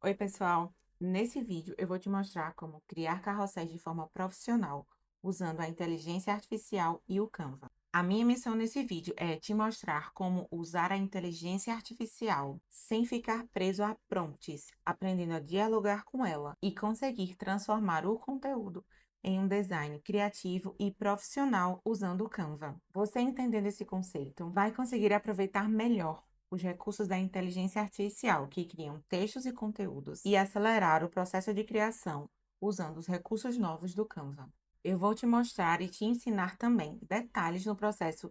Oi, pessoal! Nesse vídeo eu vou te mostrar como criar carrosséis de forma profissional usando a inteligência artificial e o Canva. A minha missão nesse vídeo é te mostrar como usar a inteligência artificial sem ficar preso a prompts, aprendendo a dialogar com ela e conseguir transformar o conteúdo em um design criativo e profissional usando o Canva. Você entendendo esse conceito, vai conseguir aproveitar melhor os recursos da inteligência artificial, que criam textos e conteúdos, e acelerar o processo de criação usando os recursos novos do Canva. Eu vou te mostrar e te ensinar também detalhes no processo,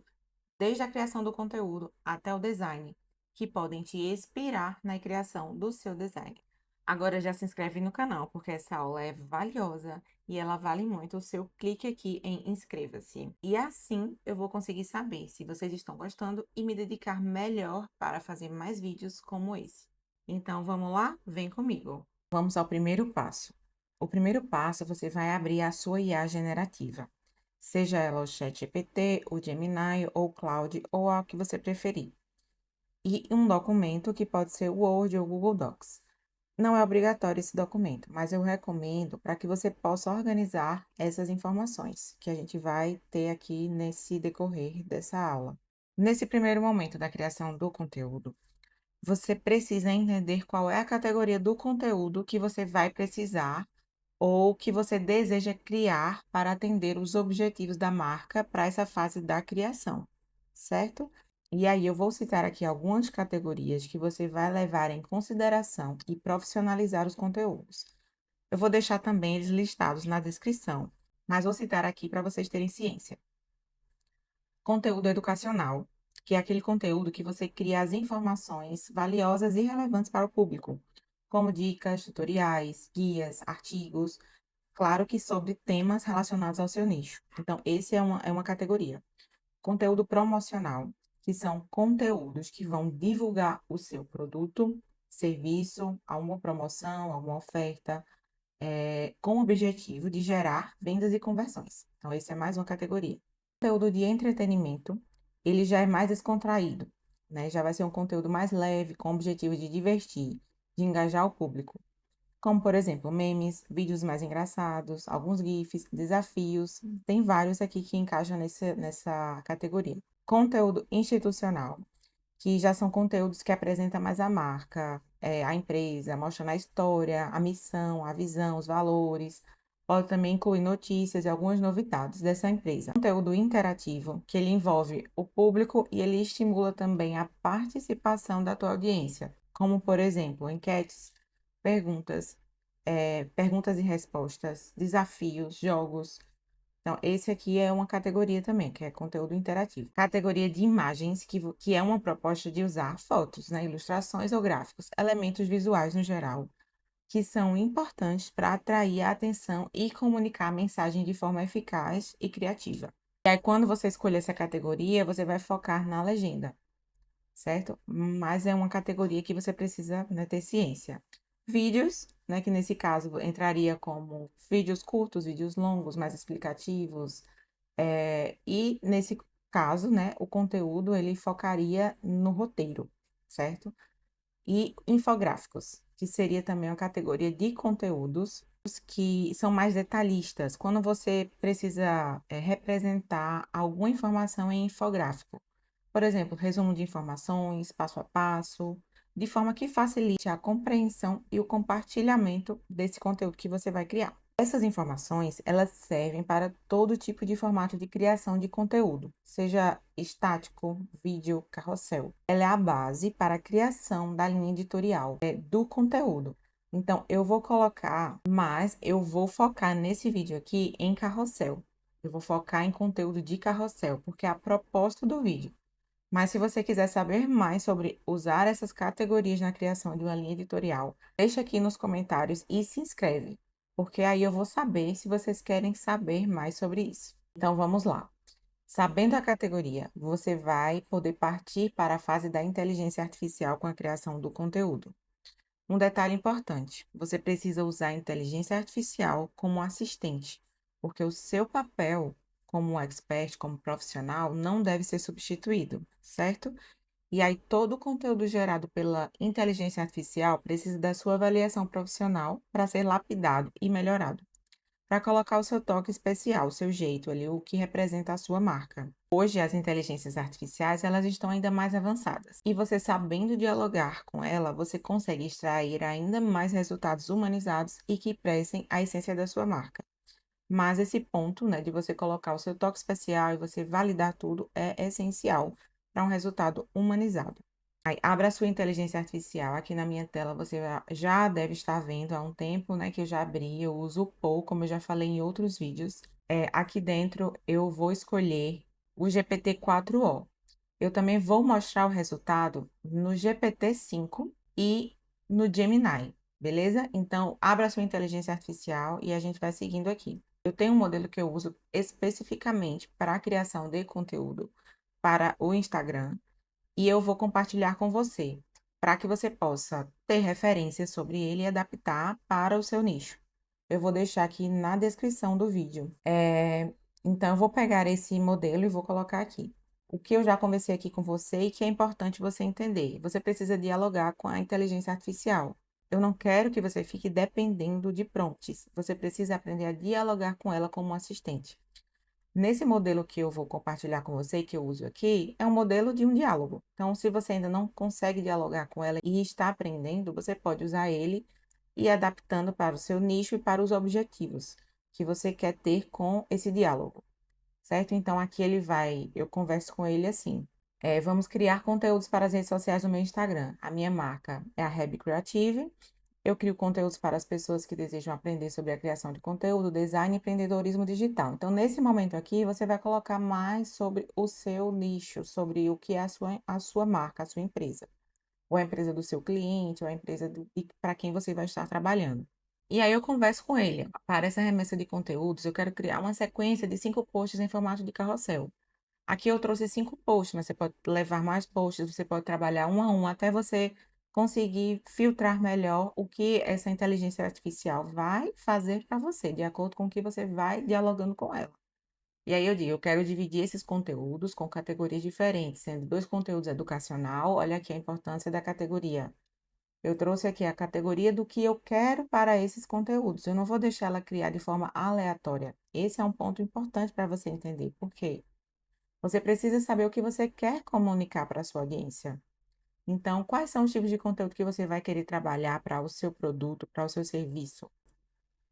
desde a criação do conteúdo até o design, que podem te inspirar na criação do seu design. Agora já se inscreve no canal, porque essa aula é valiosa e ela vale muito o seu clique aqui em inscreva-se. E assim eu vou conseguir saber se vocês estão gostando e me dedicar melhor para fazer mais vídeos como esse. Então vamos lá? Vem comigo. Vamos ao primeiro passo. O primeiro passo, você vai abrir a sua IA generativa, seja ela o ChatGPT, o Gemini, ou o Claude, ou a que você preferir. E um documento que pode ser o Word ou Google Docs. Não é obrigatório esse documento, mas eu recomendo para que você possa organizar essas informações que a gente vai ter aqui nesse decorrer dessa aula. Nesse primeiro momento da criação do conteúdo, você precisa entender qual é a categoria do conteúdo que você vai precisar ou que você deseja criar para atender os objetivos da marca para essa fase da criação, certo? E aí eu vou citar aqui algumas categorias que você vai levar em consideração e profissionalizar os conteúdos. Eu vou deixar também eles listados na descrição, mas vou citar aqui para vocês terem ciência. Conteúdo educacional, que é aquele conteúdo que você cria as informações valiosas e relevantes para o público, como dicas, tutoriais, guias, artigos, claro que sobre temas relacionados ao seu nicho. Então, esse é uma categoria. Conteúdo promocional, que são conteúdos que vão divulgar o seu produto, serviço, alguma promoção, alguma oferta, com o objetivo de gerar vendas e conversões. Então, esse é mais uma categoria. Conteúdo de entretenimento, ele já é mais descontraído, né? Já vai ser um conteúdo mais leve, com o objetivo de divertir, de engajar o público. Como, por exemplo, memes, vídeos mais engraçados, alguns GIFs, desafios. Tem vários aqui que encaixam nessa categoria. Conteúdo institucional, que já são conteúdos que apresentam mais a marca, a empresa, mostrando a história, a missão, a visão, os valores. Pode também incluir notícias e algumas novidades dessa empresa. Conteúdo interativo, que ele envolve o público e ele estimula também a participação da tua audiência, como, por exemplo, enquetes, perguntas, perguntas e respostas, desafios, jogos. Então, esse aqui é uma categoria também, que é conteúdo interativo. Categoria de imagens, que é uma proposta de usar fotos, né, ilustrações ou gráficos, elementos visuais no geral, que são importantes para atrair a atenção e comunicar a mensagem de forma eficaz e criativa. E aí, quando você escolher essa categoria, você vai focar na legenda, certo? Mas é uma categoria que você precisa, né, ter ciência. Vídeos, né, que nesse caso entraria como vídeos curtos, vídeos longos, mais explicativos, e nesse caso, né, o conteúdo ele focaria no roteiro, certo? E infográficos, que seria também uma categoria de conteúdos que são mais detalhistas, quando você precisa representar alguma informação em infográfico. Por exemplo, resumo de informações, passo a passo, de forma que facilite a compreensão e o compartilhamento desse conteúdo que você vai criar. Essas informações, elas servem para todo tipo de formato de criação de conteúdo, seja estático, vídeo, carrossel. Ela é a base para a criação da linha editorial, do conteúdo. Então, eu vou colocar, mas eu vou focar nesse vídeo aqui em carrossel. Eu vou focar em conteúdo de carrossel, porque é a proposta do vídeo. Mas se você quiser saber mais sobre usar essas categorias na criação de uma linha editorial, deixa aqui nos comentários e se inscreve, porque aí eu vou saber se vocês querem saber mais sobre isso. Então vamos lá. Sabendo a categoria, você vai poder partir para a fase da inteligência artificial com a criação do conteúdo. Um detalhe importante: você precisa usar a inteligência artificial como assistente, porque o seu papel como expert, como profissional, não deve ser substituído, certo? E aí, todo o conteúdo gerado pela inteligência artificial precisa da sua avaliação profissional para ser lapidado e melhorado, para colocar o seu toque especial, o seu jeito ali, o que representa a sua marca. Hoje, as inteligências artificiais, elas estão ainda mais avançadas. E você sabendo dialogar com ela, você consegue extrair ainda mais resultados humanizados e que prestem a essência da sua marca. Mas esse ponto, né, de você colocar o seu toque especial e você validar tudo é essencial para um resultado humanizado. Aí, abra a sua inteligência artificial. Aqui na minha tela você já deve estar vendo há um tempo, né, que eu já abri. Eu uso o Poe, como eu já falei em outros vídeos. Aqui dentro eu vou escolher o GPT-4o. Eu também vou mostrar o resultado no GPT-5 e no Gemini, beleza? Então, abra a sua inteligência artificial e a gente vai seguindo aqui. Eu tenho um modelo que eu uso especificamente para a criação de conteúdo para o Instagram e eu vou compartilhar com você, para que você possa ter referências sobre ele e adaptar para o seu nicho. Eu vou deixar aqui na descrição do vídeo. Então, eu vou pegar esse modelo e vou colocar aqui. O que eu já conversei aqui com você e que é importante você entender. Você precisa dialogar com a inteligência artificial. Eu não quero que você fique dependendo de prompts. Você precisa aprender a dialogar com ela como um assistente. Nesse modelo que eu vou compartilhar com você, que eu uso aqui, é um modelo de um diálogo. Então, se você ainda não consegue dialogar com ela e está aprendendo, você pode usar ele e ir adaptando para o seu nicho e para os objetivos que você quer ter com esse diálogo, certo? Então, aqui eu converso com ele assim. Vamos criar conteúdos para as redes sociais no meu Instagram. A minha marca é a Reb Creative. Eu crio conteúdos para as pessoas que desejam aprender sobre a criação de conteúdo, design e empreendedorismo digital. Então, nesse momento aqui, você vai colocar mais sobre o seu nicho, sobre o que é a sua marca, a sua empresa. Ou a empresa do seu cliente, ou a empresa para quem você vai estar trabalhando. E aí eu converso com ele. Para essa remessa de conteúdos, eu quero criar uma sequência de 5 posts em formato de carrossel. Aqui eu trouxe 5 posts, mas você pode levar mais posts, você pode trabalhar um a um até você conseguir filtrar melhor o que essa inteligência artificial vai fazer para você, de acordo com o que você vai dialogando com ela. E aí eu digo, eu quero dividir esses conteúdos com categorias diferentes, sendo 2 conteúdos educacional, olha aqui a importância da categoria. Eu trouxe aqui a categoria do que eu quero para esses conteúdos. Eu não vou deixar ela criar de forma aleatória. Esse é um ponto importante para você entender. Por quê? Você precisa saber o que você quer comunicar para a sua audiência. Então, quais são os tipos de conteúdo que você vai querer trabalhar para o seu produto, para o seu serviço?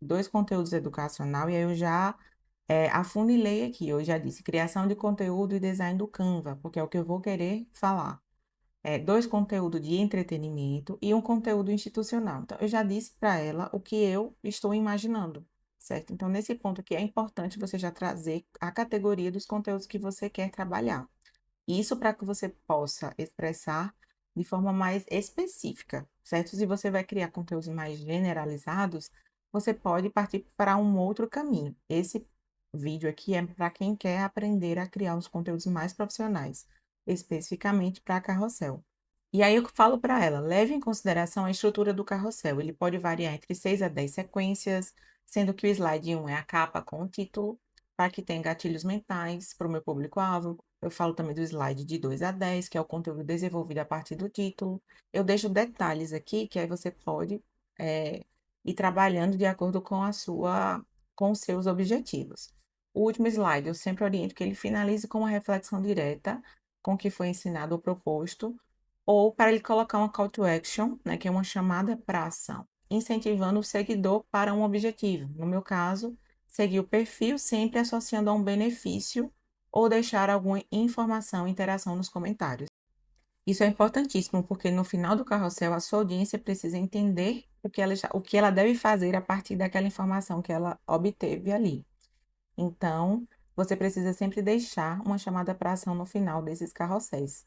2 conteúdos educacional, e aí eu já afunilei aqui. Eu já disse criação de conteúdo e design do Canva, porque é o que eu vou querer falar. 2 conteúdos de entretenimento e um conteúdo institucional. Então, eu já disse para ela o que eu estou imaginando, certo? Então, nesse ponto aqui, é importante você já trazer a categoria dos conteúdos que você quer trabalhar. Isso para que você possa expressar de forma mais específica, certo? Se você vai criar conteúdos mais generalizados, você pode partir para um outro caminho. Esse vídeo aqui é para quem quer aprender a criar os conteúdos mais profissionais, especificamente para carrossel. E aí eu falo para ela, leve em consideração a estrutura do carrossel. Ele pode variar entre 6 a 10 sequências, sendo que o slide 1 é a capa com o título, para que tenha gatilhos mentais para o meu público-alvo. Eu falo também do slide de 2 a 10, que é o conteúdo desenvolvido a partir do título. Eu deixo detalhes aqui, que aí você pode ir trabalhando de acordo com os seus objetivos. O último slide, eu sempre oriento que ele finalize com uma reflexão direta com o que foi ensinado ou proposto, ou para ele colocar uma call to action, né, que é uma chamada para ação, incentivando o seguidor para um objetivo. No meu caso, seguir o perfil sempre associando a um benefício ou deixar alguma informação, interação nos comentários. Isso é importantíssimo, porque no final do carrossel, a sua audiência precisa entender o que ela deve fazer a partir daquela informação que ela obteve ali. Então, você precisa sempre deixar uma chamada para ação no final desses carrosséis.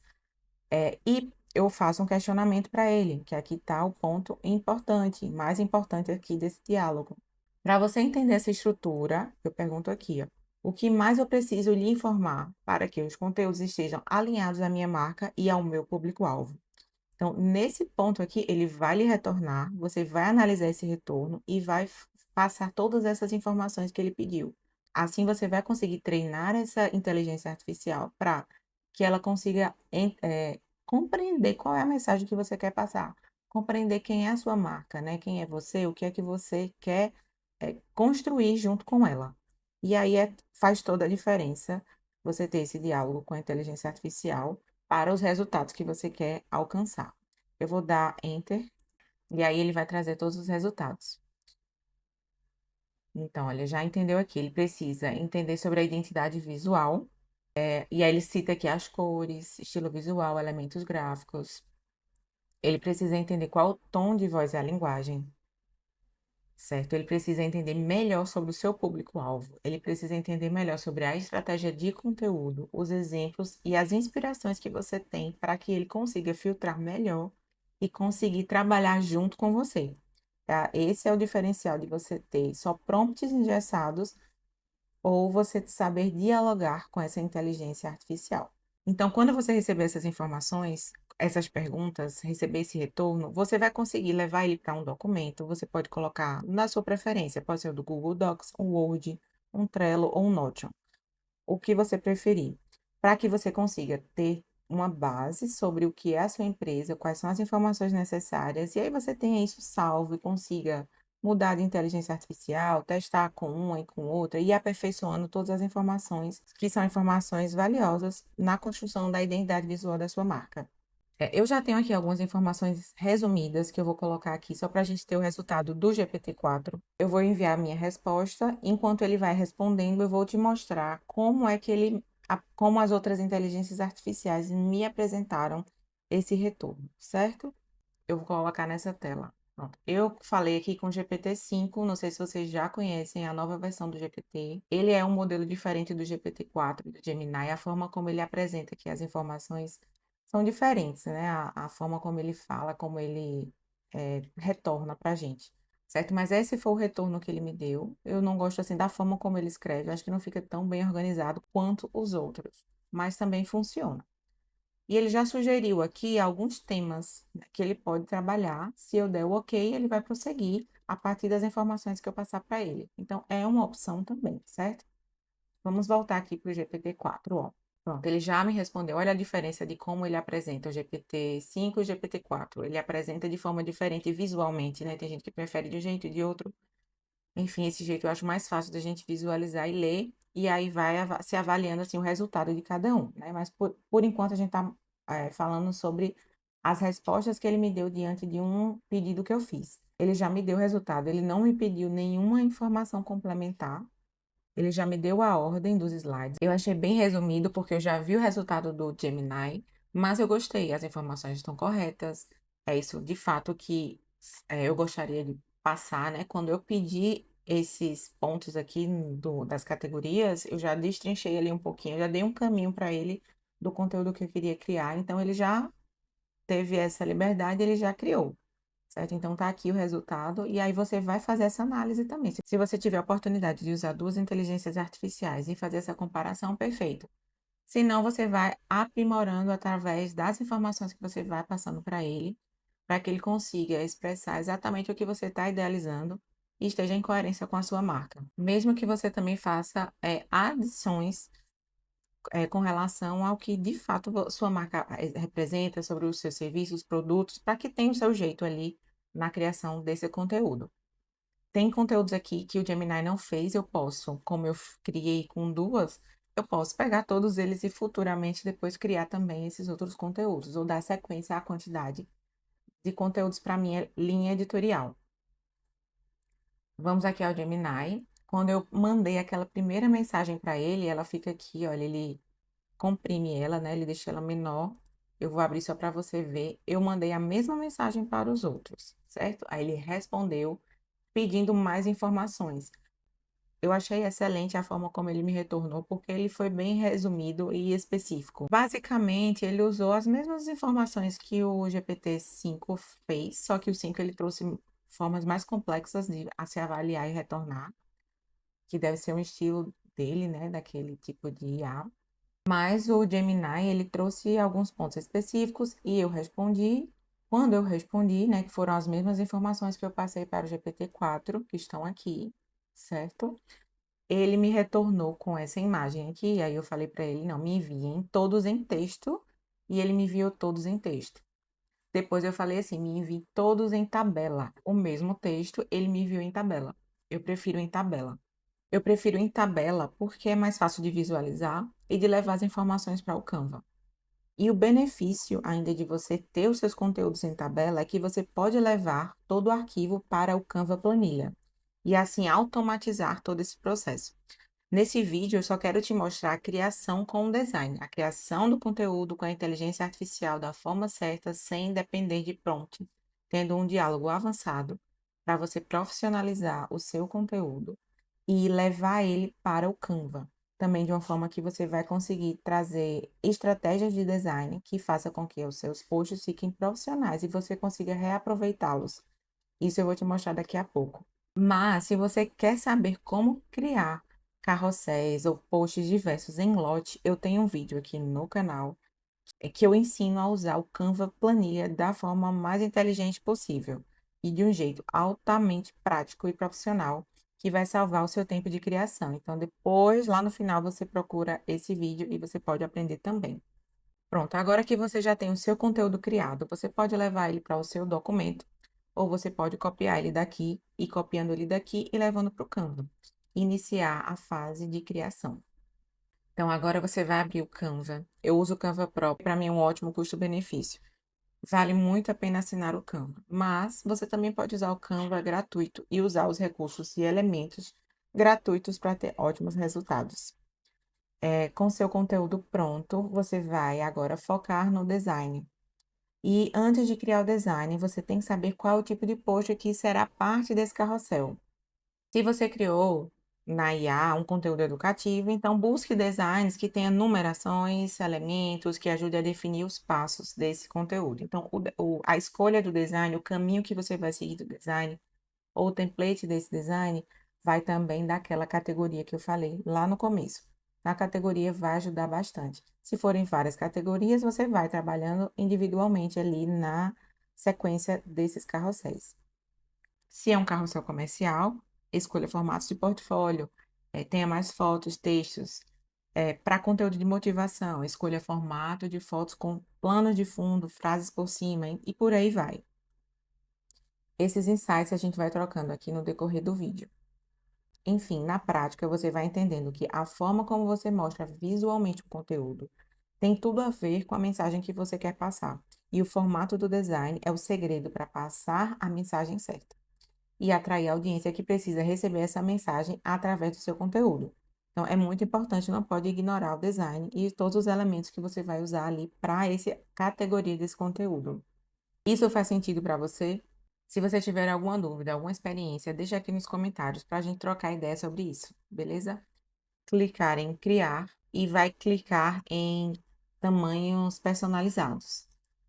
E eu faço um questionamento para ele, que aqui está o ponto importante, mais importante aqui desse diálogo. Para você entender essa estrutura, eu pergunto aqui, ó, o que mais eu preciso lhe informar para que os conteúdos estejam alinhados à minha marca e ao meu público-alvo? Então, nesse ponto aqui, ele vai lhe retornar, você vai analisar esse retorno e vai passar todas essas informações que ele pediu. Assim, você vai conseguir treinar essa inteligência artificial para que ela consiga compreender qual é a mensagem que você quer passar, compreender quem é a sua marca, né? Quem é você, o que é que você quer construir junto com ela. E aí faz toda a diferença você ter esse diálogo com a inteligência artificial para os resultados que você quer alcançar. Eu vou dar Enter e aí ele vai trazer todos os resultados. Então, olha, já entendeu aqui, ele precisa entender sobre a identidade visual, e aí ele cita aqui as cores, estilo visual, elementos gráficos. Ele precisa entender qual tom de voz é a linguagem, certo? Ele precisa entender melhor sobre o seu público-alvo. Ele precisa entender melhor sobre a estratégia de conteúdo, os exemplos e as inspirações que você tem para que ele consiga filtrar melhor e conseguir trabalhar junto com você. Tá? Esse é o diferencial de você ter só prompts engessados ou você saber dialogar com essa inteligência artificial. Então, quando você receber essas informações, essas perguntas, receber esse retorno, você vai conseguir levar ele para um documento. Você pode colocar na sua preferência, pode ser o do Google Docs, um Word, um Trello ou um Notion, o que você preferir, para que você consiga ter uma base sobre o que é a sua empresa, quais são as informações necessárias, e aí você tenha isso salvo e consiga mudar de inteligência artificial, testar com uma e com outra, e ir aperfeiçoando todas as informações, que são informações valiosas na construção da identidade visual da sua marca. Eu já tenho aqui algumas informações resumidas que eu vou colocar aqui só para a gente ter o resultado do GPT-4. Eu vou enviar a minha resposta. Enquanto ele vai respondendo, eu vou te mostrar como é que como as outras inteligências artificiais me apresentaram esse retorno, certo? Eu vou colocar nessa tela. Pronto. Eu falei aqui com o GPT-5, não sei se vocês já conhecem a nova versão do GPT. Ele é um modelo diferente do GPT-4 e do Gemini. A forma como ele apresenta aqui as informações são diferentes, né? A forma como ele fala, como ele retorna para a gente, certo? Mas esse foi o retorno que ele me deu. Eu não gosto assim da forma como ele escreve, acho que não fica tão bem organizado quanto os outros, mas também funciona. E ele já sugeriu aqui alguns temas que ele pode trabalhar. Se eu der o ok, ele vai prosseguir a partir das informações que eu passar para ele. Então, é uma opção também, certo? Vamos voltar aqui para o GPT-4, ó. Pronto, ele já me respondeu. Olha a diferença de como ele apresenta o GPT-5 e o GPT-4. Ele apresenta de forma diferente visualmente, né? Tem gente que prefere de um jeito e de outro. Enfim, esse jeito eu acho mais fácil da gente visualizar e ler, e aí vai se avaliando assim o resultado de cada um, né? Mas por enquanto a gente está falando sobre as respostas que ele me deu diante de um pedido que eu fiz. Ele já me deu o resultado, ele não me pediu nenhuma informação complementar, ele já me deu a ordem dos slides. Eu achei bem resumido, porque eu já vi o resultado do Gemini, mas eu gostei, as informações estão corretas. É isso de fato que eu gostaria de passar, né? Quando eu pedi esses pontos aqui das categorias, eu já destrinchei ali um pouquinho, eu já dei um caminho para ele do conteúdo que eu queria criar, então ele já teve essa liberdade, ele já criou. Certo? Então, tá aqui o resultado, e aí você vai fazer essa análise também. Se você tiver a oportunidade de usar duas inteligências artificiais e fazer essa comparação, perfeito. Se não, você vai aprimorando através das informações que você vai passando para ele, para que ele consiga expressar exatamente o que você está idealizando e esteja em coerência com a sua marca. Mesmo que você também faça adições com relação ao que de fato sua marca representa, sobre os seus serviços, produtos, para que tenha o seu jeito ali na criação desse conteúdo. Tem conteúdos aqui que o Gemini não fez, eu posso, como eu criei com duas, eu posso pegar todos eles e futuramente depois criar também esses outros conteúdos, ou dar sequência à quantidade de conteúdos para minha linha editorial. Vamos aqui ao Gemini. Quando eu mandei aquela primeira mensagem para ele, ela fica aqui, olha, ele comprime ela, né? Ele deixa ela menor. Eu vou abrir só para você ver. Eu mandei a mesma mensagem para os outros, certo? Aí ele respondeu pedindo mais informações. Eu achei excelente a forma como ele me retornou, porque ele foi bem resumido e específico. Basicamente, ele usou as mesmas informações que o GPT-5 fez, só que o 5 ele trouxe formas mais complexas de a se avaliar e retornar, que deve ser um estilo dele, né, daquele tipo de IA. Mas o Gemini, ele trouxe alguns pontos específicos e eu respondi. Quando eu respondi, né, que foram as mesmas informações que eu passei para o GPT-4, que estão aqui, certo? Ele me retornou com essa imagem aqui, aí eu falei para ele, não, me enviem todos em texto e ele me enviou todos em texto. Depois eu falei assim, me envie todos em tabela. O mesmo texto, ele me enviou em tabela. Eu prefiro em tabela. Eu prefiro em tabela porque é mais fácil de visualizar e de levar as informações para o Canva. E o benefício ainda de você ter os seus conteúdos em tabela é que você pode levar todo o arquivo para o Canva Planilha e assim automatizar todo esse processo. Nesse vídeo, eu só quero te mostrar a criação com o design, a criação do conteúdo com a inteligência artificial da forma certa, sem depender de prompt, tendo um diálogo avançado para você profissionalizar o seu conteúdo e levar ele para o Canva. Também de uma forma que você vai conseguir trazer estratégias de design que faça com que os seus posts fiquem profissionais e você consiga reaproveitá-los. Isso eu vou te mostrar daqui a pouco. Mas, se você quer saber como criar carrosséis ou posts diversos em Lote, eu tenho um vídeo aqui no canal que eu ensino a usar o Canva Planilha da forma mais inteligente possível e de um jeito altamente prático e profissional que vai salvar o seu tempo de criação. Então, depois, lá no final, você procura esse vídeo e você pode aprender também. Pronto, agora que você já tem o seu conteúdo criado, você pode levar ele para o seu documento, ou você pode copiar ele daqui e copiando ele daqui e levando para o Canva. Iniciar a fase de criação. Então, agora você vai abrir o Canva. Eu uso o Canva Pro, para mim é um ótimo custo-benefício. Vale muito a pena assinar o Canva, mas você também pode usar o Canva gratuito e usar os recursos e elementos gratuitos para ter ótimos resultados. Com seu conteúdo pronto, você vai agora focar no design. E antes de criar o design, você tem que saber qual é o tipo de post que será parte desse carrossel. Se você criou na IA um conteúdo educativo, então busque designs que tenham numerações, elementos que ajudem a definir os passos desse conteúdo. Então, a escolha do design, o caminho que você vai seguir do design, ou o template desse design, vai também daquela categoria que eu falei lá no começo. A categoria vai ajudar bastante. Se forem várias categorias, você vai trabalhando individualmente ali na sequência desses carrosséis. Se é um carrossel comercial, escolha formatos de portfólio, tenha mais fotos, textos. Para conteúdo de motivação, escolha formato de fotos com planos de fundo, frases por cima e por aí vai. Esses insights a gente vai trocando aqui no decorrer do vídeo. Enfim, na prática, você vai entendendo que a forma como você mostra visualmente o conteúdo tem tudo a ver com a mensagem que você quer passar. E o formato do design é o segredo para passar a mensagem certa e atrair a audiência que precisa receber essa mensagem através do seu conteúdo. Então, é muito importante, não pode ignorar o design e todos os elementos que você vai usar ali para essa categoria desse conteúdo. Isso faz sentido para você? Se você tiver alguma dúvida, alguma experiência, deixa aqui nos comentários para a gente trocar ideia sobre isso, beleza? Clicar em criar e vai clicar em tamanhos personalizados.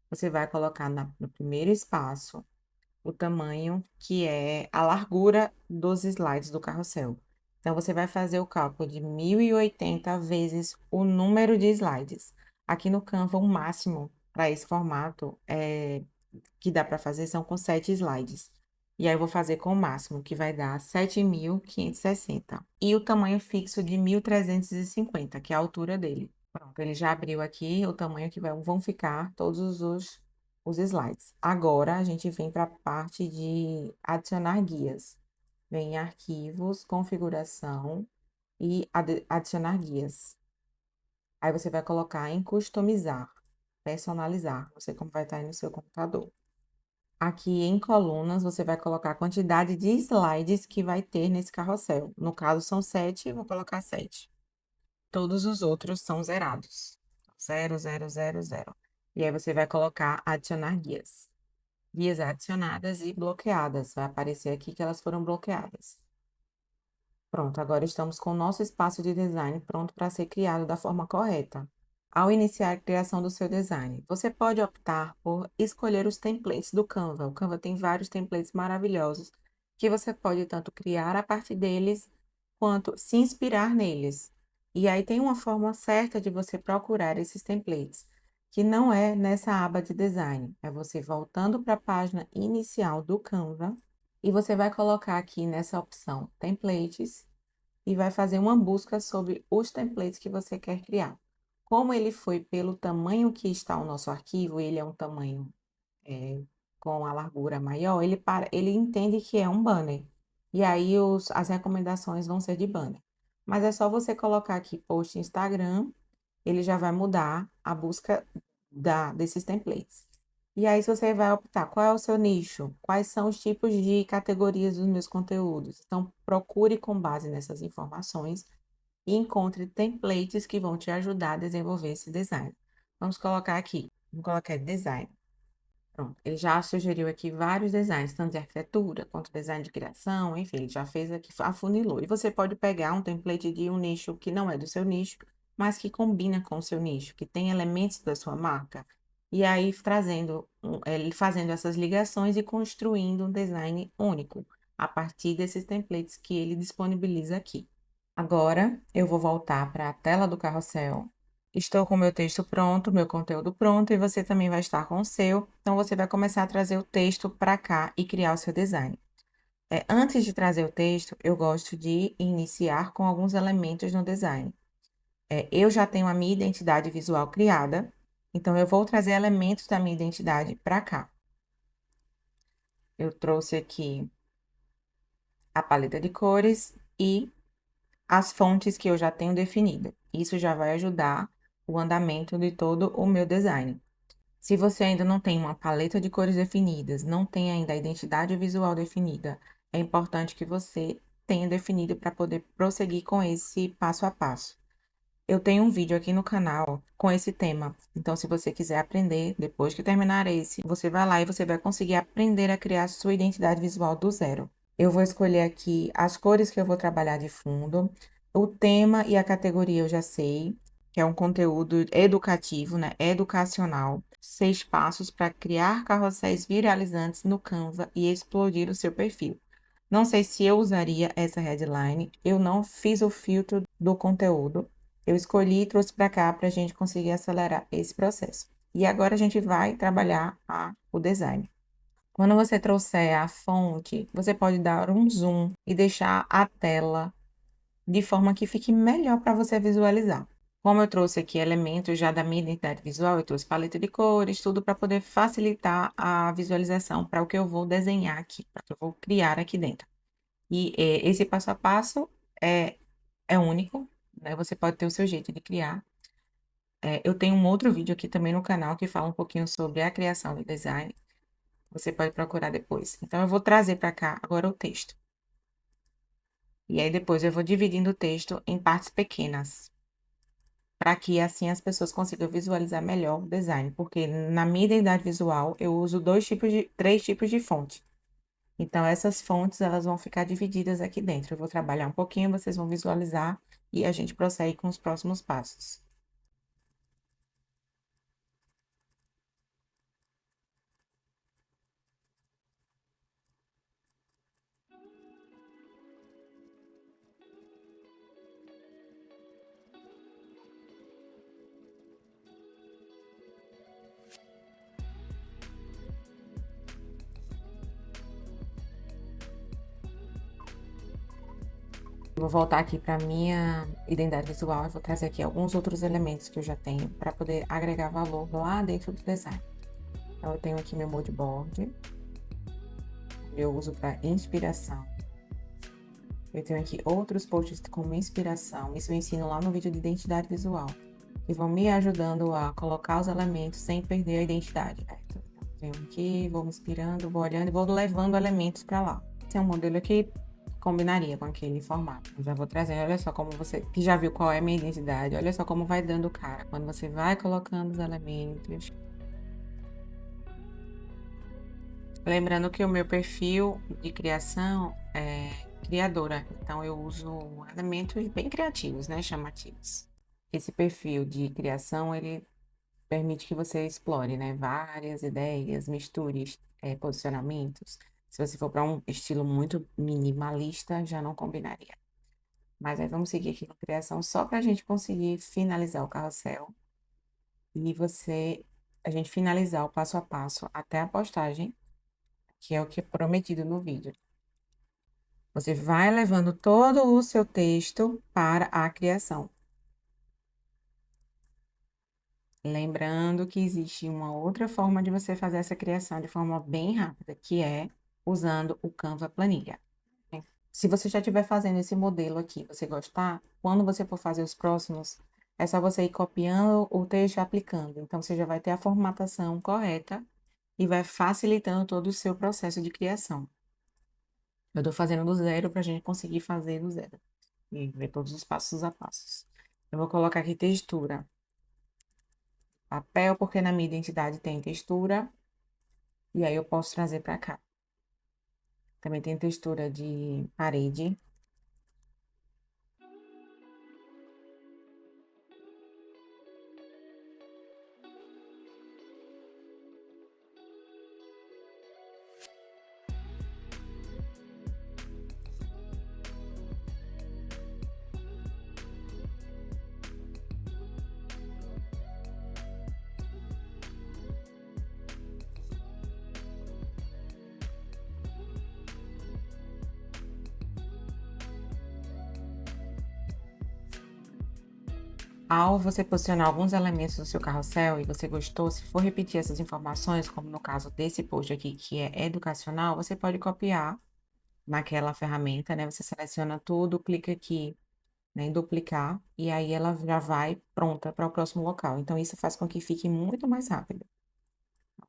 Você vai colocar no primeiro espaço o tamanho que é a largura dos slides do carrossel. Então, você vai fazer o cálculo de 1080 vezes o número de slides. Aqui no Canva, o máximo para esse formato que dá para fazer são com 7 slides. E aí, eu vou fazer com o máximo, que vai dar 7.560. E o tamanho fixo de 1.350, que é a altura dele. Pronto, ele já abriu aqui o tamanho que vão ficar todos os slides. Agora, a gente vem para a parte de adicionar guias. Vem em arquivos, configuração e adicionar guias. Aí você vai colocar em customizar, personalizar, não sei como vai estar aí no seu computador. Aqui em colunas, você vai colocar a quantidade de slides que vai ter nesse carrossel. No caso, são 7, eu vou colocar 7. Todos os outros são zerados. Zero, zero, zero, zero. E aí você vai colocar adicionar guias. Guias adicionadas e bloqueadas. Vai aparecer aqui que elas foram bloqueadas. Pronto, agora estamos com o nosso espaço de design pronto para ser criado da forma correta. Ao iniciar a criação do seu design, você pode optar por escolher os templates do Canva. O Canva tem vários templates maravilhosos que você pode tanto criar a partir deles quanto se inspirar neles. E aí tem uma forma certa de você procurar esses templates, que não é nessa aba de design. É você voltando para a página inicial do Canva e você vai colocar aqui nessa opção templates e vai fazer uma busca sobre os templates que você quer criar. Como ele foi pelo tamanho que está o nosso arquivo, ele é um tamanho com a largura maior, ele entende que é um banner. E aí as recomendações vão ser de banner. Mas é só você colocar aqui post Instagram, ele já vai mudar a busca desses templates. E aí você vai optar qual é o seu nicho, quais são os tipos de categorias dos meus conteúdos. Então, procure com base nessas informações e encontre templates que vão te ajudar a desenvolver esse design. Vamos colocar aqui, vamos colocar design. Pronto, ele já sugeriu aqui vários designs, tanto de arquitetura quanto design de criação, enfim, ele já fez aqui, afunilou. E você pode pegar um template de um nicho que não é do seu nicho, mas que combina com o seu nicho, que tem elementos da sua marca, e aí trazendo, ele fazendo essas ligações e construindo um design único, a partir desses templates que ele disponibiliza aqui. Agora, eu vou voltar para a tela do carrossel. Estou com o meu texto pronto, meu conteúdo pronto, e você também vai estar com o seu. Então, você vai começar a trazer o texto para cá e criar o seu design. Antes de trazer o texto, eu gosto de iniciar com alguns elementos no design. Eu já tenho a minha identidade visual criada, então eu vou trazer elementos da minha identidade para cá. Eu trouxe aqui a paleta de cores e as fontes que eu já tenho definido. Isso já vai ajudar o andamento de todo o meu design. Se você ainda não tem uma paleta de cores definidas, não tem ainda a identidade visual definida, é importante que você tenha definido para poder prosseguir com esse passo a passo. Eu tenho um vídeo aqui no canal com esse tema, então se você quiser aprender, depois que terminar esse, você vai lá e você vai conseguir aprender a criar sua identidade visual do zero. Eu vou escolher aqui as cores que eu vou trabalhar de fundo, o tema e a categoria eu já sei, que é um conteúdo educativo, né? Educacional. 6 passos para criar carrosséis viralizantes no Canva e explodir o seu perfil. Não sei se eu usaria essa headline, eu não fiz o filtro do conteúdo, eu escolhi e trouxe para cá para a gente conseguir acelerar esse processo. E agora a gente vai trabalhar o design. Quando você trouxer a fonte, você pode dar um zoom e deixar a tela de forma que fique melhor para você visualizar. Como eu trouxe aqui elementos já da minha identidade visual, eu trouxe paleta de cores, tudo para poder facilitar a visualização para o que eu vou desenhar aqui, para o que eu vou criar aqui dentro. E esse passo a passo é único, né? Você pode ter o seu jeito de criar. Eu tenho um outro vídeo aqui também no canal que fala um pouquinho sobre a criação de design. Você pode procurar depois. Então, eu vou trazer para cá agora o texto. E aí, depois eu vou dividindo o texto em partes pequenas, para que assim as pessoas consigam visualizar melhor o design. Porque na minha identidade visual, eu uso três tipos de fonte. Então, essas fontes, elas vão ficar divididas aqui dentro. Eu vou trabalhar um pouquinho, vocês vão visualizar e a gente prossegue com os próximos passos. Vou voltar aqui para minha identidade visual e vou trazer aqui alguns outros elementos que eu já tenho para poder agregar valor lá dentro do design. Então, eu tenho aqui meu mood board, eu uso para inspiração. Eu tenho aqui outros posts como inspiração, isso eu ensino lá no vídeo de identidade visual, que vão me ajudando a colocar os elementos sem perder a identidade. Então, venho aqui, vou me inspirando, vou olhando e vou levando elementos para lá. Esse é um modelo que combinaria com aquele formato. Eu já vou trazendo, olha só como você, que já viu qual é a minha identidade, olha só como vai dando cara, quando você vai colocando os elementos. Lembrando que o meu perfil de criação é criadora, então eu uso elementos bem criativos, né, chamativos. Esse perfil de criação, ele permite que você explore, né, várias ideias, misture, posicionamentos. Se você for para um estilo muito minimalista, já não combinaria. Mas aí vamos seguir aqui com criação só para a gente conseguir finalizar o carrossel e a gente finalizar o passo a passo até a postagem, que é o que é prometido no vídeo. Você vai levando todo o seu texto para a criação. Lembrando que existe uma outra forma de você fazer essa criação de forma bem rápida, que é usando o Canva Planilha. Se você já estiver fazendo esse modelo aqui, você gostar, quando você for fazer os próximos, é só você ir copiando o texto e aplicando. Então, você já vai ter a formatação correta e vai facilitando todo o seu processo de criação. Eu estou fazendo do zero para a gente conseguir fazer do zero e ver todos os passos a passos. Eu vou colocar aqui textura, papel, porque na minha identidade tem textura, e aí eu posso trazer para cá. Também tem textura de parede. Ao você posicionar alguns elementos no seu carrossel e você gostou, se for repetir essas informações, como no caso desse post aqui, que é educacional, você pode copiar naquela ferramenta, né? Você seleciona tudo, clica aqui, né, em duplicar, e aí ela já vai pronta para o próximo local. Então, isso faz com que fique muito mais rápido.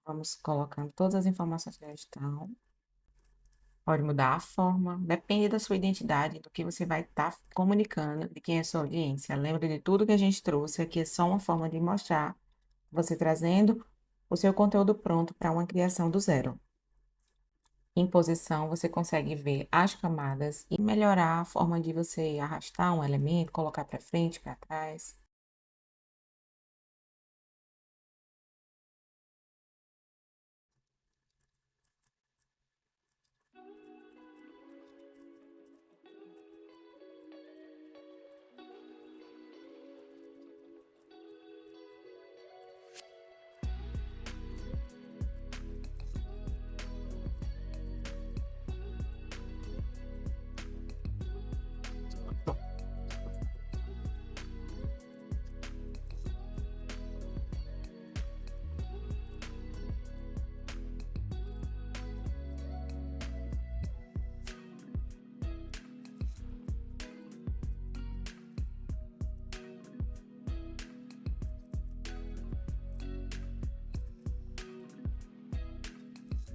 Vamos colocando todas as informações que já estão. Pode mudar a forma, depende da sua identidade, do que você vai estar comunicando, de quem é a sua audiência. Lembra de tudo que a gente trouxe aqui, é só uma forma de mostrar você trazendo o seu conteúdo pronto para uma criação do zero. Em posição, você consegue ver as camadas e melhorar a forma de você arrastar um elemento, colocar para frente, para trás.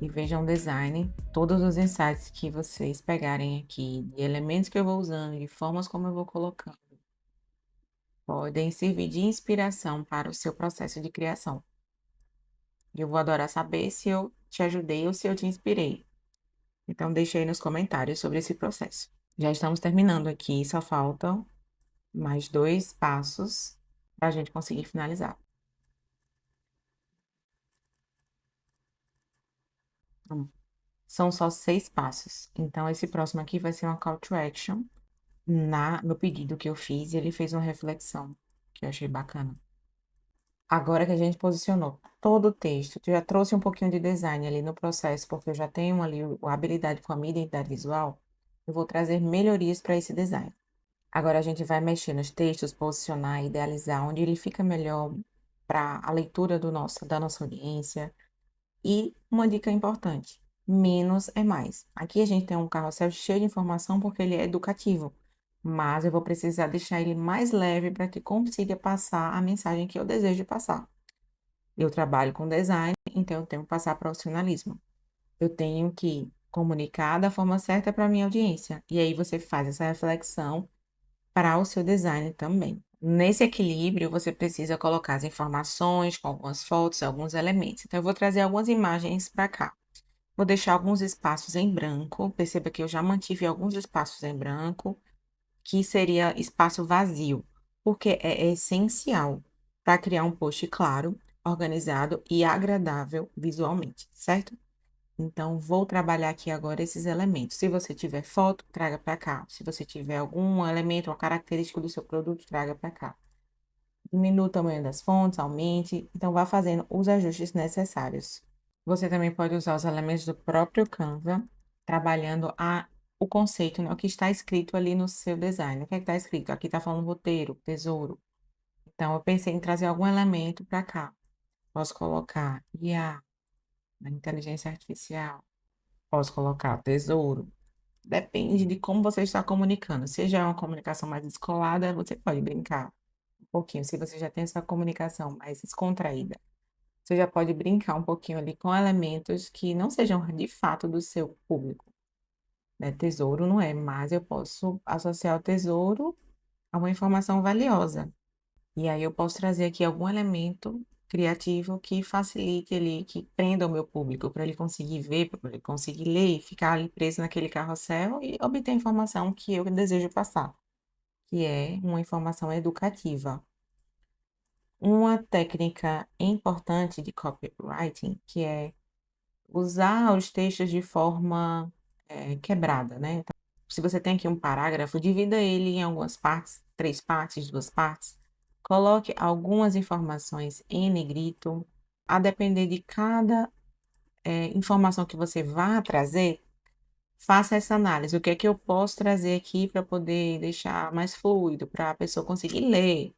E vejam o design, todos os insights que vocês pegarem aqui, de elementos que eu vou usando, de formas como eu vou colocando, podem servir de inspiração para o seu processo de criação. Eu vou adorar saber se eu te ajudei ou se eu te inspirei. Então, deixe aí nos comentários sobre esse processo. Já estamos terminando aqui, só faltam mais 2 passos para a gente conseguir finalizar. Então, são só 6 passos. Então, esse próximo aqui vai ser uma call to action no pedido que eu fiz, e ele fez uma reflexão, que eu achei bacana. Agora que a gente posicionou todo o texto, eu já trouxe um pouquinho de design ali no processo, porque eu já tenho ali a habilidade com a minha identidade visual, eu vou trazer melhorias para esse design. Agora a gente vai mexer nos textos, posicionar, idealizar onde ele fica melhor para a leitura da nossa audiência. E uma dica importante: menos é mais. Aqui a gente tem um carrossel cheio de informação porque ele é educativo, mas eu vou precisar deixar ele mais leve para que consiga passar a mensagem que eu desejo passar. Eu trabalho com design, então eu tenho que passar profissionalismo. Eu tenho que comunicar da forma certa para a minha audiência. E aí você faz essa reflexão para o seu design também. Nesse equilíbrio, você precisa colocar as informações com algumas fotos, alguns elementos. Então, eu vou trazer algumas imagens para cá. Vou deixar alguns espaços em branco. Perceba que eu já mantive alguns espaços em branco, que seria espaço vazio, porque é essencial para criar um post claro, organizado e agradável visualmente, certo? Então, vou trabalhar aqui agora esses elementos. Se você tiver foto, traga para cá. Se você tiver algum elemento, uma característica do seu produto, traga para cá. Diminua o tamanho das fontes, aumente. Então, vá fazendo os ajustes necessários. Você também pode usar os elementos do próprio Canva, trabalhando o conceito, né? O que está escrito ali no seu design. O que é que está escrito? Aqui está falando roteiro, tesouro. Então, eu pensei em trazer algum elemento para cá. Posso colocar IA, na inteligência artificial. Posso colocar tesouro. Depende de como você está comunicando. Se já é uma comunicação mais descolada, você pode brincar um pouquinho. Se você já tem essa comunicação mais descontraída, você já pode brincar um pouquinho ali com elementos que não sejam de fato do seu público, né? Tesouro não é, mas eu posso associar o tesouro a uma informação valiosa. E aí eu posso trazer aqui algum elemento criativo que facilite ali, que prenda o meu público, para ele conseguir ver, para ele conseguir ler e ficar ali preso naquele carrossel e obter a informação que eu desejo passar, que é uma informação educativa. Uma técnica importante de copywriting, que é usar os textos de forma quebrada, né? Então, se você tem aqui um parágrafo, divida ele em algumas partes, 3 partes, 2 partes. Coloque algumas informações em negrito. A depender de cada informação que você vá trazer, faça essa análise. O que é que eu posso trazer aqui para poder deixar mais fluido, para a pessoa conseguir ler?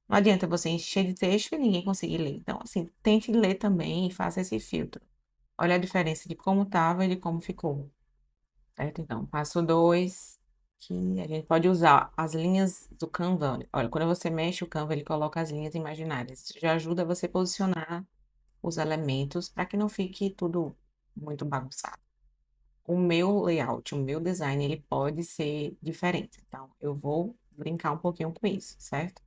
Não adianta você encher de texto e ninguém conseguir ler. Então, assim, tente ler também e faça esse filtro. Olha a diferença de como estava e de como ficou, certo? Então, passo 2, que a gente pode usar as linhas do Canva. Olha, quando você mexe o Canva, ele coloca as linhas imaginárias. Isso já ajuda você a posicionar os elementos para que não fique tudo muito bagunçado. O meu layout, o meu design, ele pode ser diferente. Então, eu vou brincar um pouquinho com isso, certo?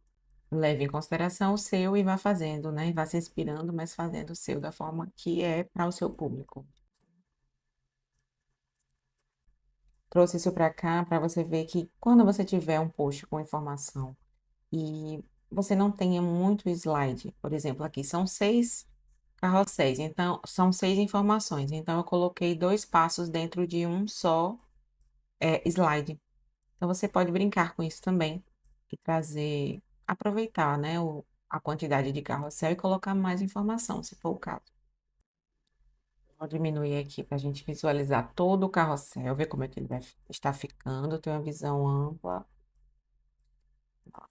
Leve em consideração o seu e vá fazendo, né? Vá se inspirando, mas fazendo o seu da forma que é para o seu público. Trouxe isso para cá para você ver que quando você tiver um post com informação e você não tenha muito slide, por exemplo, aqui são 6 carrosséis, então são 6 informações. Então eu coloquei 2 passos dentro de um só slide. Então você pode brincar com isso também e trazer, aproveitar, né, a quantidade de carrossel e colocar mais informação, se for o caso. Vou diminuir aqui para a gente visualizar todo o carrossel, ver como é que ele vai estar ficando, ter uma visão ampla.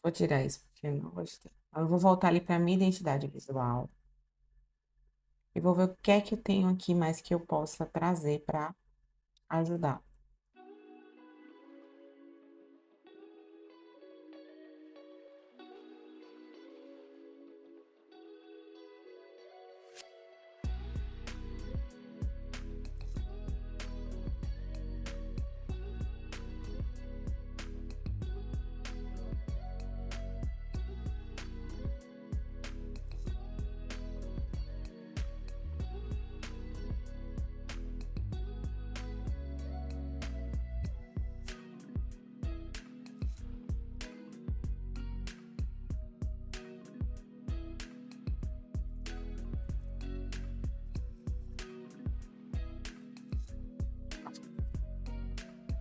Vou tirar isso porque eu não gostei. Eu vou voltar ali para minha identidade visual e vou ver o que é que eu tenho aqui mais que eu possa trazer para ajudar.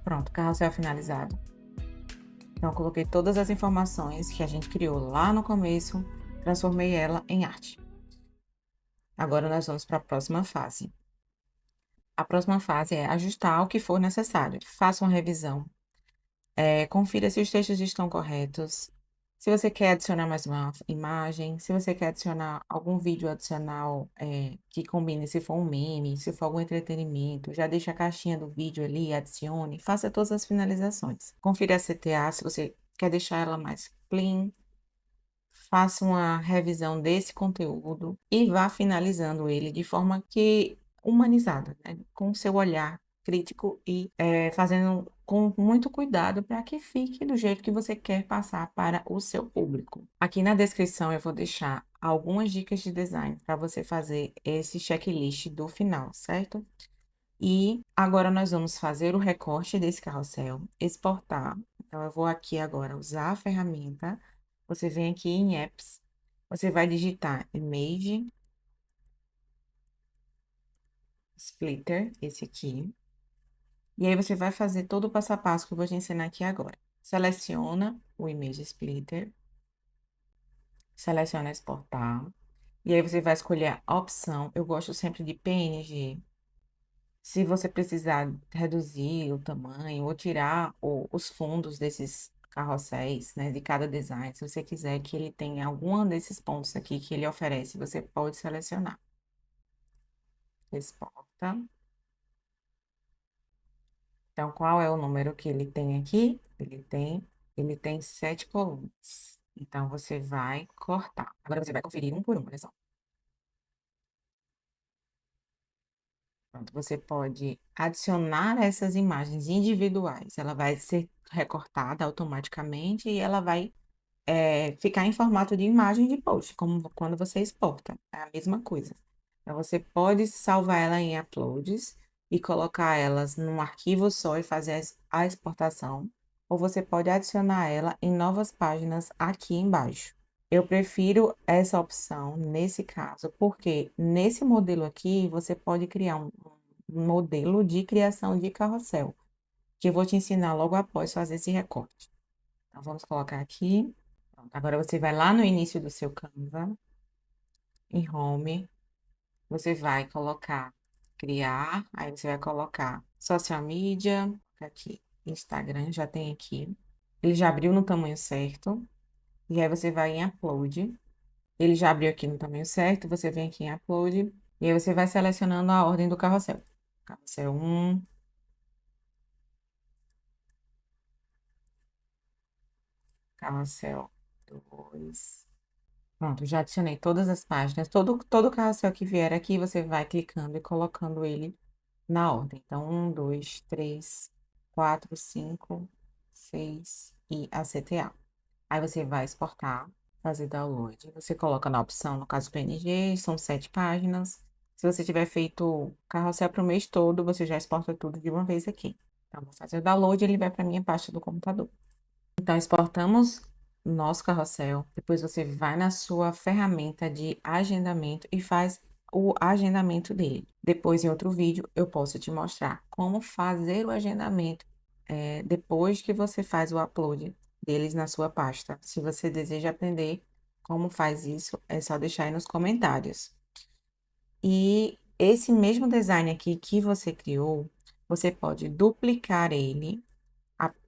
Pronto, carrossel finalizado. Então, eu coloquei todas as informações que a gente criou lá no começo, transformei ela em arte. Agora nós vamos para a próxima fase. A próxima fase é ajustar o que for necessário. Faça uma revisão. Confira se os textos estão corretos. Se você quer adicionar mais uma imagem, se você quer adicionar algum vídeo adicional, que combine, se for um meme, se for algum entretenimento, já deixa a caixinha do vídeo ali, adicione, faça todas as finalizações. Confira a CTA, se você quer deixar ela mais clean, faça uma revisão desse conteúdo e vá finalizando ele de forma que humanizada, né? Com o seu olhar crítico e fazendo com muito cuidado para que fique do jeito que você quer passar para o seu público. Aqui na descrição eu vou deixar algumas dicas de design para você fazer esse checklist do final, certo? E agora nós vamos fazer o recorte desse carrossel, exportar. Então, eu vou aqui agora usar a ferramenta. Você vem aqui em Apps, você vai digitar Image Splitter, esse aqui. E aí você vai fazer todo o passo a passo que eu vou te ensinar aqui agora. Seleciona o Image Splitter, seleciona exportar. E aí você vai escolher a opção, eu gosto sempre de PNG. Se você precisar reduzir o tamanho ou tirar os fundos desses carrosséis, né, de cada design, se você quiser que ele tenha algum desses pontos aqui que ele oferece, você pode selecionar. Exporta. Então, qual é o número que ele tem aqui? Ele tem 7 colunas. Então, você vai cortar. Agora, você vai conferir um por um, olha só. Pronto, você pode adicionar essas imagens individuais. Ela vai ser recortada automaticamente e ela vai ficar em formato de imagem de post, como quando você exporta. É a mesma coisa. Então, você pode salvar ela em uploads e colocar elas num arquivo só e fazer a exportação, ou você pode adicionar ela em novas páginas aqui embaixo. Eu prefiro essa opção nesse caso, porque nesse modelo aqui você pode criar um modelo de criação de carrossel, que eu vou te ensinar logo após fazer esse recorte. Então, vamos colocar aqui. Pronto, agora você vai lá no início do seu Canva, em Home, você vai colocar criar, aí você vai colocar social media, aqui, Instagram, já tem aqui. Ele já abriu no tamanho certo, e aí você vai em upload. Ele já abriu aqui no tamanho certo, você vem aqui em upload, e aí você vai selecionando a ordem do carrossel. Carrossel 1, carrossel 2. Pronto, já adicionei todas as páginas. Todo carrossel que vier aqui, você vai clicando e colocando ele na ordem. Então, 1, 2, 3, 4, 5, 6 e a CTA. Aí você vai exportar, fazer download. Você coloca na opção, no caso PNG, são 7 páginas. Se você tiver feito carrossel para o mês todo, você já exporta tudo de uma vez aqui. Então, vou fazer o download, ele vai para a minha pasta do computador. Então, exportamos nosso carrossel. Depois você vai na sua ferramenta de agendamento e faz o agendamento dele. Depois, em outro vídeo, eu posso te mostrar como fazer o agendamento depois que você faz o upload deles na sua pasta. Se você deseja aprender como faz isso, é só deixar aí nos comentários. E esse mesmo design aqui que você criou, você pode duplicar ele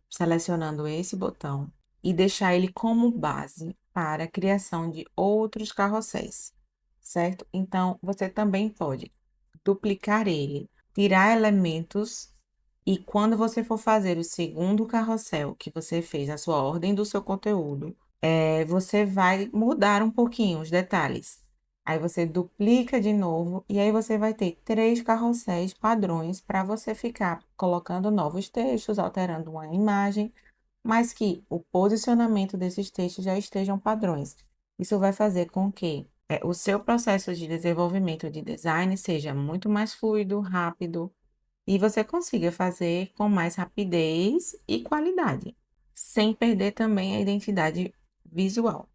selecionando esse botão e deixar ele como base para a criação de outros carrosséis, certo? Então, você também pode duplicar ele, tirar elementos e quando você for fazer o segundo carrossel que você fez, a sua ordem do seu conteúdo, você vai mudar um pouquinho os detalhes. Aí você duplica de novo e aí você vai ter 3 carrosséis padrões para você ficar colocando novos textos, alterando uma imagem, mas que o posicionamento desses textos já estejam padrões. Isso vai fazer com que o seu processo de desenvolvimento de design seja muito mais fluido, rápido e você consiga fazer com mais rapidez e qualidade, sem perder também a identidade visual.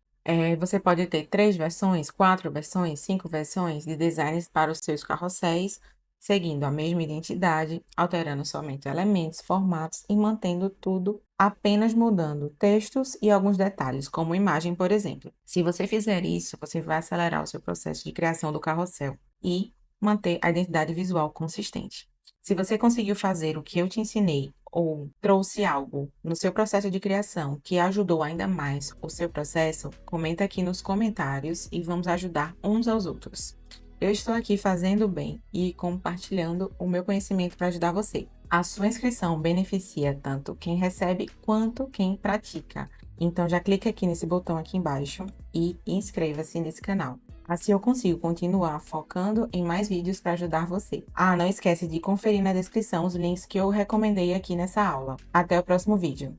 Você pode ter 3 versões, 4 versões, 5 versões de designs para os seus carrosséis, seguindo a mesma identidade, alterando somente elementos, formatos e mantendo tudo, apenas mudando textos e alguns detalhes, como imagem, por exemplo. Se você fizer isso, você vai acelerar o seu processo de criação do carrossel e manter a identidade visual consistente. Se você conseguiu fazer o que eu te ensinei ou trouxe algo no seu processo de criação que ajudou ainda mais o seu processo, comenta aqui nos comentários e vamos ajudar uns aos outros. Eu estou aqui fazendo bem e compartilhando o meu conhecimento para ajudar você. A sua inscrição beneficia tanto quem recebe quanto quem pratica. Então já clica aqui nesse botão aqui embaixo e inscreva-se nesse canal. Assim eu consigo continuar focando em mais vídeos para ajudar você. Ah, não esquece de conferir na descrição os links que eu recomendei aqui nessa aula. Até o próximo vídeo.